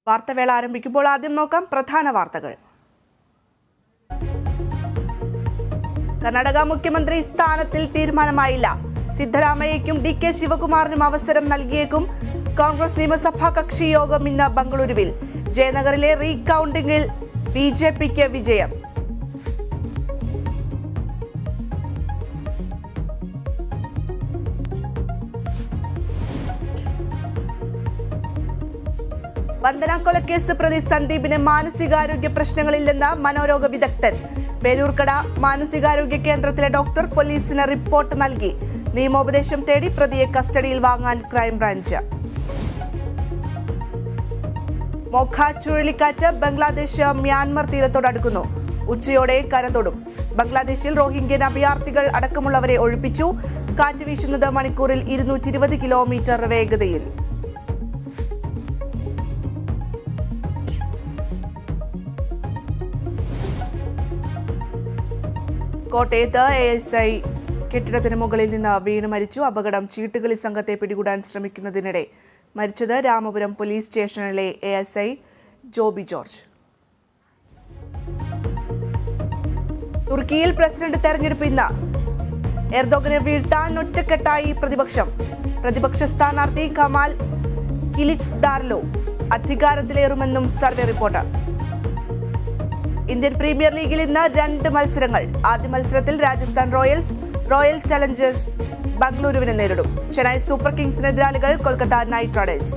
വാർത്തവേള ആരംഭിക്കുമ്പോൾ ആദ്യം നോക്കാം പ്രധാന വാർത്തകൾ. കർണാടക മുഖ്യമന്ത്രി സ്ഥാനത്തിൽ തീരുമാനമായില്ല. സിദ്ധരാമയ്യയ്ക്കും DK ശിവകുമാറിനും അവസരം നൽകിയേക്കും. കോൺഗ്രസ് നിയമസഭാ കക്ഷി യോഗം ഇന്ന് ബംഗളൂരുവിൽ. ജയനഗറിലെ റീകൗണ്ടിംഗിൽ BJPക്ക് വിജയം. വന്ദന കൊലക്കേസ് പ്രതി സന്ദീപിന് മാനസികാരോഗ്യ പ്രശ്നങ്ങളില്ലെന്ന് മനോരോഗ വിദഗ്ധൻ. പേരൂർക്കട മാനസികാരോഗ്യ കേന്ദ്രത്തിലെ ഡോക്ടർ പോലീസിന് റിപ്പോർട്ട് നൽകി. നിയമോപദേശം തേടി പ്രതിയെ കസ്റ്റഡിയിൽ വാങ്ങാൻ ക്രൈംബ്രാഞ്ച്. മോഖ ചുഴലിക്കാറ്റ് ബംഗ്ലാദേശ് മ്യാൻമർ തീരത്തോടടുക്കുന്നു. ഉച്ചയോടെ കരതൊടും. ബംഗ്ലാദേശിൽ റോഹിംഗ്യൻ അഭയാർത്ഥികൾ അടക്കമുള്ളവരെ ഒഴിപ്പിച്ചു. കാറ്റ് വീശുന്നത് മണിക്കൂറിൽ 220 കിലോമീറ്റർ വേഗതയിൽ. കോട്ടയത്ത് ASI കെട്ടിടത്തിന് മുകളിൽ നിന്ന് വീണ് മരിച്ചു. അപകടം ചീട്ടുകളി സംഘത്തെ പിടികൂടാൻ ശ്രമിക്കുന്നതിനിടെ മരിച്ചത്. രാമപുരം പോലീസ് സ്റ്റേഷനിലെ ASI ജോബി ജോർജ്. തുർക്കിയിൽ പ്രസിഡന്റ് തെരഞ്ഞെടുപ്പ് ഇന്ന്. എർദോഗനെ വീഴ്ത്താൻ ഒറ്റക്കെട്ടായി പ്രതിപക്ഷം. പ്രതിപക്ഷ സ്ഥാനാർത്ഥി കമാൽ കിലിച്ദാർലോ അധികാരത്തിലേറുമെന്നും സർവേ റിപ്പോർട്ട്. ഇന്ത്യൻ പ്രീമിയർ ലീഗിൽ ഇന്ന് 2 മത്സരങ്ങൾ. ആദ്യ മത്സരത്തിൽ രാജസ്ഥാൻ റോയൽസ് റോയൽ ചലഞ്ചേഴ്സ് ബംഗളൂരുവിനെ നേരിടും. ചെന്നൈ സൂപ്പർ കിങ്സിന് എതിരാളികൾ കൊൽക്കത്ത നൈറ്റ് റൈഡേഴ്സ്.